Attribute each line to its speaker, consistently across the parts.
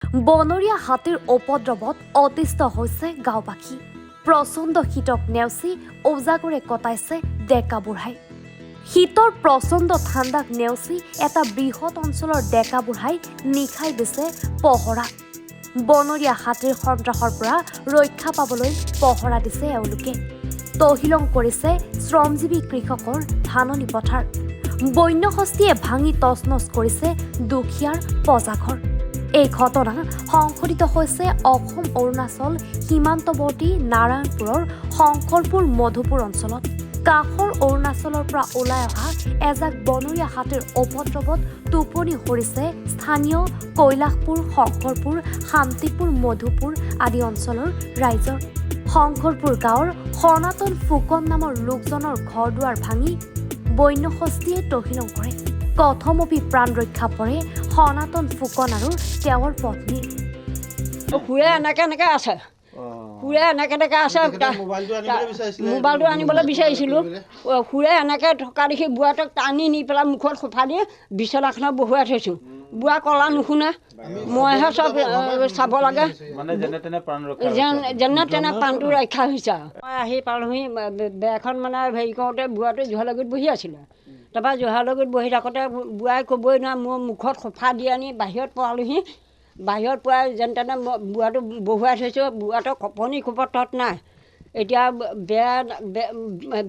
Speaker 1: বনৰীয়া হাতীৰ উপদ্ৰৱত অতিষ্ঠ হৈছে গাঁওবাসী। প্ৰচণ্ড শীতক নেওচি ওজাগৰে কটাইছে ডেকা বুঢ়াই। শীতৰ প্ৰচণ্ড ঠাণ্ডাক নেওচি এটা বৃহৎ অঞ্চলৰ ডেকা বুঢ়াই নিশাই দিছে পহৰা। বনৰীয়া হাতীৰ সন্ত্ৰাসৰ পৰা ৰক্ষা পাবলৈ পহৰা দিছে এওঁলোকে। তহিলং কৰিছে শ্ৰমজীৱী কৃষকৰ ধাননি পথাৰ। বন্যহস্তীয়ে ভাঙি তছনছ কৰিছে দুখীয়াৰ পজাঘৰ। এই ঘটনা সংঘটিত হৈছে অসম অৰুণাচল সীমান্তৱৰ্তী নাৰায়ণপুৰৰ শংকৰপুৰ মধুপুৰ অঞ্চলত। কাষৰ অৰুণাচলৰ পৰা ওলাই অহা এজাক বনৰীয়া হাতীৰ উপদ্ৰৱত টোপনি সৰিছে স্থানীয় কৈলাশপুৰ, শংকৰপুৰ, শান্তিপুৰ, মধুপুৰ আদি অঞ্চলৰ ৰাইজৰ। শংকৰপুৰ গাঁৱৰ সনাতন ফুকন নামৰ লোকজনৰ ঘৰ দুৱাৰ ভাঙি বন্যহস্তীয়ে তহিলং কৰে। কথমপি প্ৰাণ ৰক্ষা পৰে সনাতন ফুকন আৰু তেওঁৰ পত্নীৰ।
Speaker 2: খুৰে এনেকে আছে, খুৰে এনেকে আছে। মোবাইলটো আনিবলৈ বিচাৰিছিলোঁ। খুৰে এনেকৈ থকা দেখি বুঢ়াটোক টানি নি পেলাই মুখত সোপা দি বিচনাখনত বহুৱাই থৈছোঁ। বুঢ়া কলা নুশুনে, মইহে চব চাব লাগে। যেনে তেনে প্ৰাণটো ৰক্ষা হৈছে। মই আহি পালোহি বেৰখন হেৰি কৰোঁতে বুঢ়াটো জোহালগুৰিত বহি আছিলে। তাৰপৰা জোহালগুৰিত বহি থাকোঁতে বুঢ়াই ক'বই নোৱাৰে, মোৰ মুখত সোপা দি আনি বাহিৰত পোৱালোহি। বাহিৰত পোৱাই যেন তেনে বুঢ়াটো বহুৱাই থৈছোঁ। বুঢ়াটো কপনি কোবত তত নাই। এতিয়া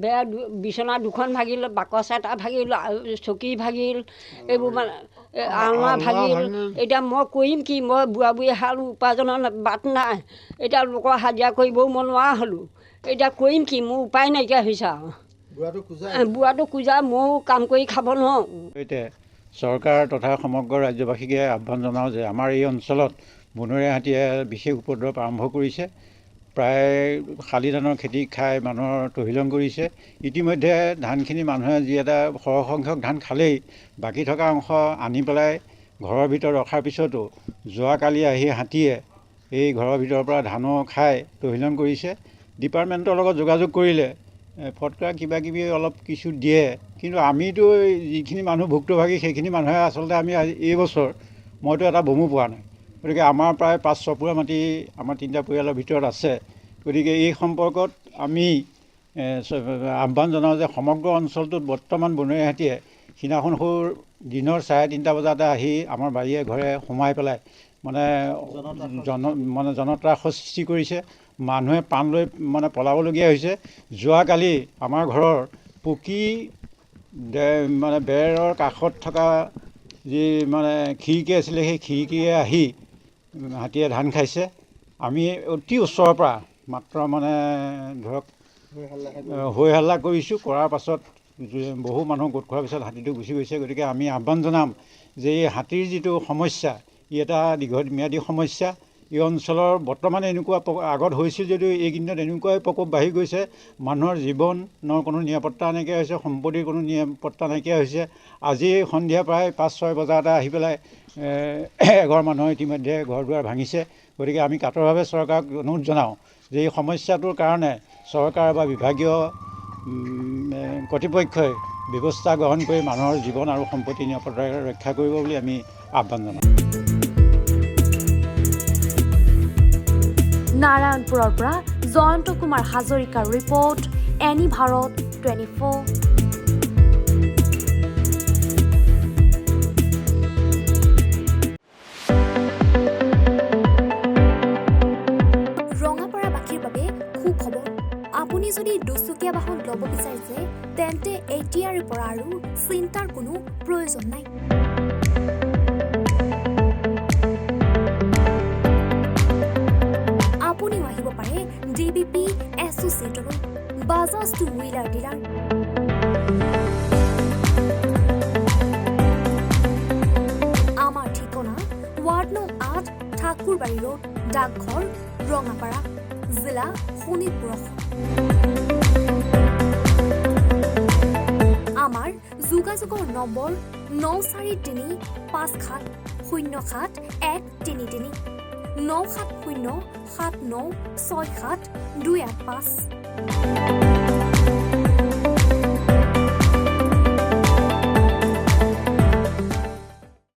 Speaker 2: বেৰ বিচনা দুখন ভাগিল, বাকচ এটা ভাগিল, চকী ভাগিল, এইবোৰ আলনা ভাগিল। এতিয়া মই কৰিম কি? মই বুঢ়া বুঢ়ী হাল উপাৰ্জনৰ বাট নাই। এতিয়া লোকৰ হাজিৰা কৰিবও মই নোৱাৰা হ'লোঁ। এতিয়া কৰিম কি? মোৰ উপায় নাইকিয়া হৈছে আৰু। বুঢ়াটো কোজা, ময়ো কাম কৰি খাব নোৱাৰোঁ।
Speaker 3: চৰকাৰ তথা সমগ্ৰ ৰাজ্যবাসীকে আহ্বান জনাওঁ যে আমাৰ এই অঞ্চলত বনৰীয়া হাতীয়ে বিশেষ উপদ্ৰৱ আৰম্ভ কৰিছে। প্ৰায় শালি ধানৰ খেতি খাই মানুহৰ তহিলং কৰিছে। ইতিমধ্যে ধানখিনি মানুহে যি এটা সৰহ সংখ্যক ধান খালেই, বাকী থকা অংশ আনি পেলাই ঘৰৰ ভিতৰত ৰখাৰ পিছতো যোৱাকালি আহি হাতীয়ে এই ঘৰৰ ভিতৰৰ পৰা ধানো খাই তহিলং কৰিছে। ডিপাৰ্টমেণ্টৰ লগত যোগাযোগ কৰিলে ফটকা কিবা কিবি অলপ কিছু দিয়ে, কিন্তু আমিতো যিখিনি মানুহ ভুক্তভোগী সেইখিনি মানুহে আচলতে আমি এই বছৰ মইতো এটা বমো পোৱা নাই। গতিকে আমাৰ প্ৰায় 5-6 পুৰা মাটি আমাৰ 3টা পৰিয়ালৰ ভিতৰত আছে। গতিকে এই সম্পৰ্কত আমি আহ্বান জনাওঁ যে সমগ্ৰ অঞ্চলটোত বৰ্তমান বনৰীয়া হাতীয়ে সিদিনাখন দিনৰ 3:30 বজাতে আহি আমাৰ বাৰীয়ে ঘৰে সোমাই পেলাই জনত্ৰাসৰ সৃষ্টি কৰিছে। মানুহে প্ৰাণ লৈ পলাবলগীয়া হৈছে। যোৱাকালি আমাৰ ঘৰৰ পকী বেৰৰ কাষত থকা যি খিৰিকী আছিলে, সেই খিৰিকীয়ে আহি হাতীয়ে ধান খাইছে। আমি অতি ওচৰৰ পৰা মাত্ৰ ধৰক হৈ হাল্লা কৰিছোঁ। কৰাৰ পাছত বহু মানুহ গোট খোৱাৰ পিছত হাতীটো গুচি গৈছে। গতিকে আমি আহ্বান জনাম যে এই হাতীৰ যিটো সমস্যা, ই এটা দীৰ্ঘম্যাদী সমস্যা। এই অঞ্চলৰ বৰ্তমানে এনেকুৱা আগত হৈছিল যদিও এইকেইদিনত এনেকুৱাই প্ৰকোপ বাঢ়ি গৈছে। মানুহৰ জীৱনৰ কোনো নিৰাপত্তা নাইকিয়া হৈছে, সম্পত্তিৰ কোনো নিৰাপত্তা নাইকিয়া হৈছে। আজি সন্ধিয়া প্ৰায় 5-6 বজাতে আহি পেলাই এঘৰ মানুহৰ ইতিমধ্যে ঘৰ দুৱাৰ ভাঙিছে। গতিকে আমি কাতৰভাৱে চৰকাৰক অনুৰোধ জনাওঁ যে এই সমস্যাটোৰ কাৰণে চৰকাৰ বা বিভাগীয় কৰ্তৃপক্ষই ব্যৱস্থা গ্ৰহণ কৰি মানুহৰ জীৱন আৰু সম্পত্তি নিৰাপত্তা ৰক্ষা কৰিব বুলি আমি আহ্বান জনাওঁ।
Speaker 1: নাৰায়ণপুৰৰ পৰা জয়ন্ত কুমাৰ হাজৰিকাৰ ৰিপৰ্ট, এনি ভাৰত 24। ৰঙাপাৰাবাসীৰ বাবে সুখবৰ। আপুনি যদি দুচকীয়া বাহন ল'ব বিচাৰিছে তেন্তে এতিয়াৰে পৰা আৰু চিন্তাৰ কোনো প্ৰয়োজন নাই। আপুনিও আহিব পাৰে DBP এছ'চিয়েটলৈ, বাজাজ টু হুইলাৰ ডিলাৰ। আমাৰ ঠিকনা ৱাৰ্ড নং 8, ঠাকুৰবাৰী ৰোড, ডাকঘৰ, ৰঙাপাৰা, জিলা শোণিতপুৰ। আমাৰ যোগাযোগৰ নম্বৰ 9435707133 9707967285285।